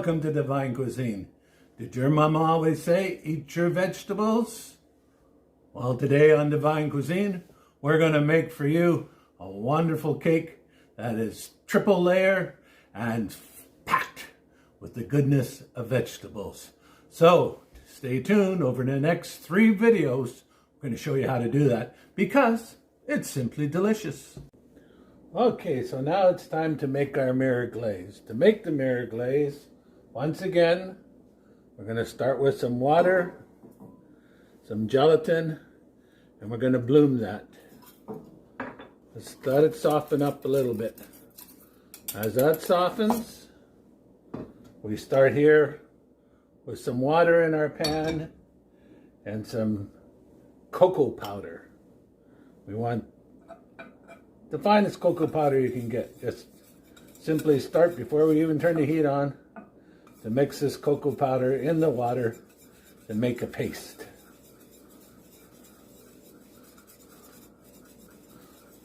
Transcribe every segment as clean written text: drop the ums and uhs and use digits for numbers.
welcome to Divine Cuisine. Did your mama always say, eat your vegetables? Well, today on Divine Cuisine, we're going to make for you a wonderful cake that is triple layer and packed with the goodness of vegetables. So, stay tuned. Over the next 3 videos, we're going to show you how to do that because it's simply delicious. Okay, so now it's time to make our mirror glaze. To make the mirror glaze, once again, we're going to start with some water, some gelatin, and we're going to bloom that. Let's let it soften up a little bit. As that softens, we start here with some water in our pan and some cocoa powder. We want the finest cocoa powder you can get. Just simply start, before we even turn the heat on, to mix this cocoa powder in the water and make a paste.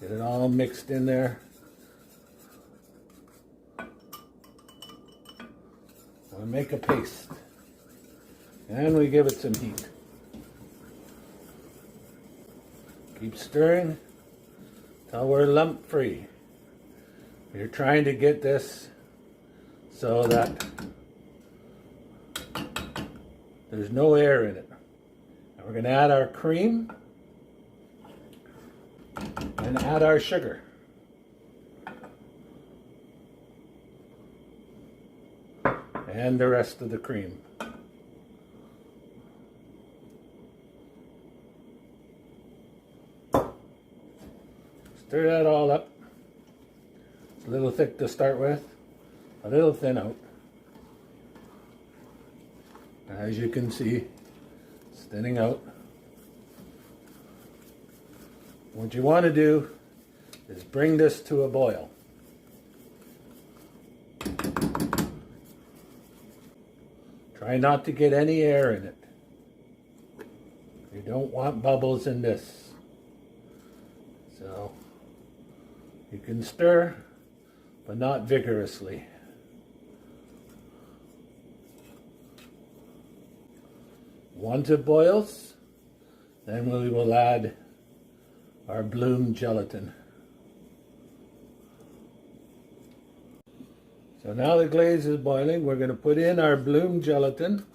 Get it all mixed in there. We make a paste. And we give it some heat. Keep stirring till we're lump free. You're trying to get this so that there's no air in it. And we're going to add our cream and add our sugar. And the rest of the cream. Stir that all up. It's a little thick to start with, a little thin out. As you can see, it's thinning out. What you want to do is bring this to a boil. Try not to get any air in it. You don't want bubbles in this. So you can stir, but not vigorously. Once it boils, then we will add our bloom gelatin. So now the glaze is boiling, we're going to put in our bloom gelatin.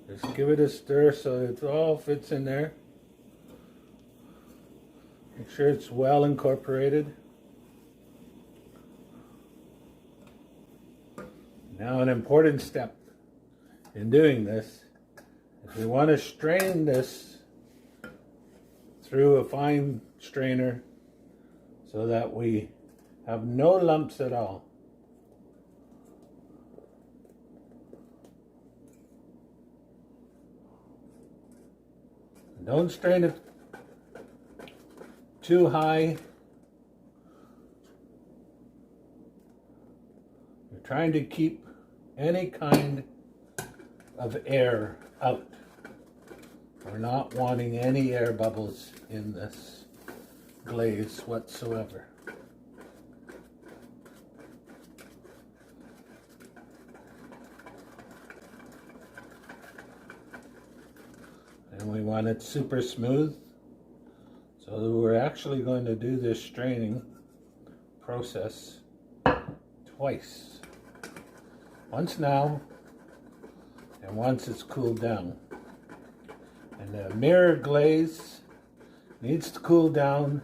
Just give it a stir so it all fits in there. Make sure it's well incorporated. Now an important step in doing this is we want to strain this through a fine strainer so that we have no lumps at all. Don't strain it too high. You're trying to keep any kind of air out. We're not wanting any air bubbles in this glaze whatsoever. And we want it super smooth. So we're actually going to do this straining process twice. Once now, and once it's cooled down. And the mirror glaze needs to cool down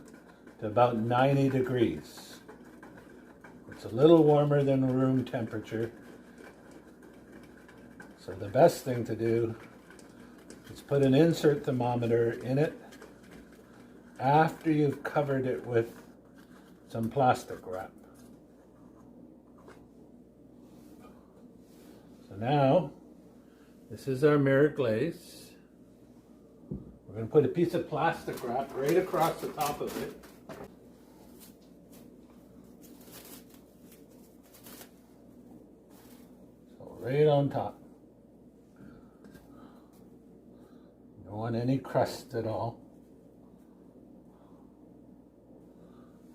to about 90 degrees. It's a little warmer than room temperature. So the best thing to do is put an insert thermometer in it after you've covered it with some plastic wrap. So now, this is our mirror glaze. We're going to put a piece of plastic wrap right across the top of it. So right on top. Don't want any crust at all.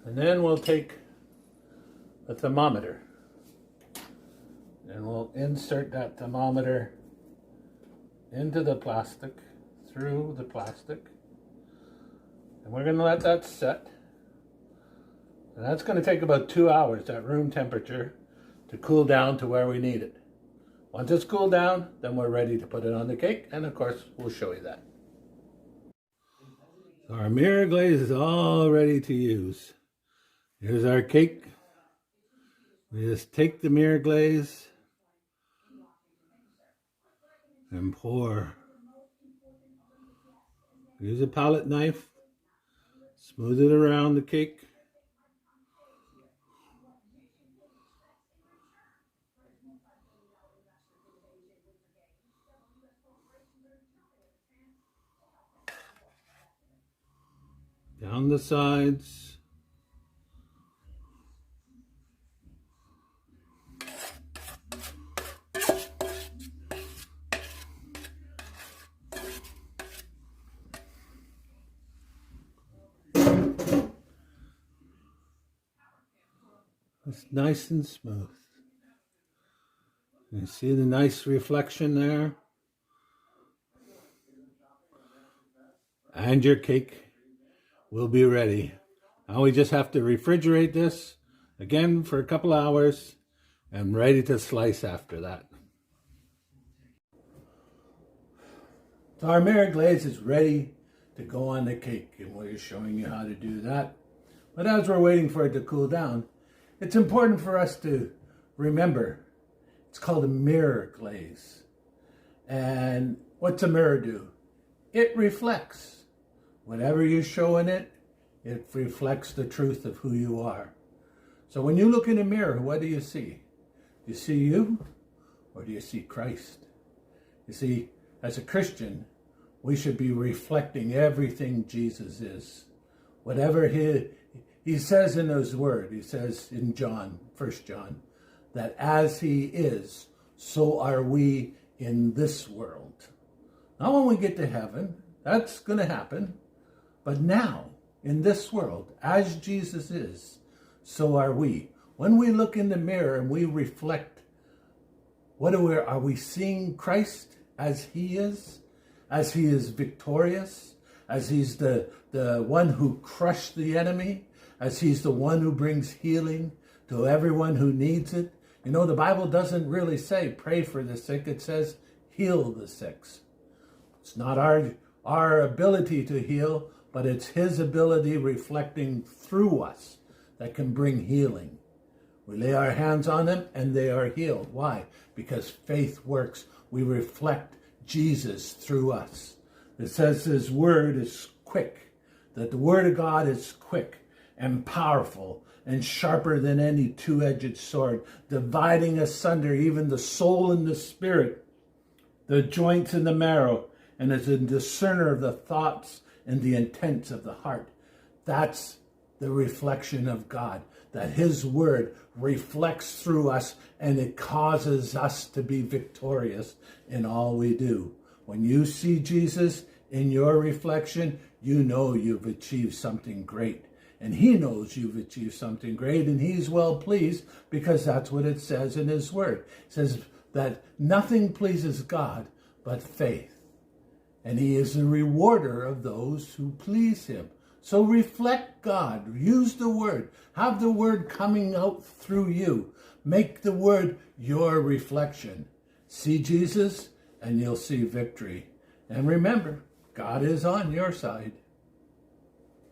And then we'll take a thermometer And we'll insert that thermometer into the plastic, through the plastic. And we're going to let that set. And that's going to take about 2 hours at room temperature to cool down to where we need it. Once it's cooled down, then we're ready to put it on the cake. And of course, we'll show you that. So our mirror glaze is all ready to use. Here's our cake. We just take the mirror glaze and pour. Use a palette knife, smooth it around the cake. Down the sides. It's nice and smooth. You see the nice reflection there? And your cake will be ready. Now we just have to refrigerate this again for a couple hours and ready to slice after that. So our mirror glaze is ready to go on the cake, and we're showing you how to do that. But as we're waiting for it to cool down, it's important for us to remember it's called a mirror glaze. And what's a mirror do? It reflects. Whatever you show in it, it reflects the truth of who you are. So when you look in a mirror, what do you see? Do you see you, or do you see Christ? You see, as a Christian, we should be reflecting everything Jesus is. Whatever he says in his word, he says in John, 1 John, that as he is, so are we in this world. Not when we get to heaven, that's going to happen. But now, in this world, as Jesus is, so are we. When we look in the mirror and we reflect, are we seeing Christ as he is victorious, as he's the one who crushed the enemy, as he's the one who brings healing to everyone who needs it? You know, the Bible doesn't really say pray for the sick. It says heal the sick. It's not our ability to heal, but it's his ability reflecting through us that can bring healing. We lay our hands on them and they are healed. Why? Because faith works. We reflect Jesus through us. It says his word is quick, that the word of God is quick and powerful and sharper than any two-edged sword, dividing asunder even the soul and the spirit, the joints and the marrow, and is a discerner of the thoughts and the intents of the heart. That's the reflection of God, that his word reflects through us and it causes us to be victorious in all we do. When you see Jesus in your reflection, you know you've achieved something great. And he knows you've achieved something great, and he's well pleased, because that's what it says in his word. It says that nothing pleases God but faith. And he is the rewarder of those who please him. So reflect God. Use the word. Have the word coming out through you. Make the word your reflection. See Jesus, and you'll see victory. And remember, God is on your side.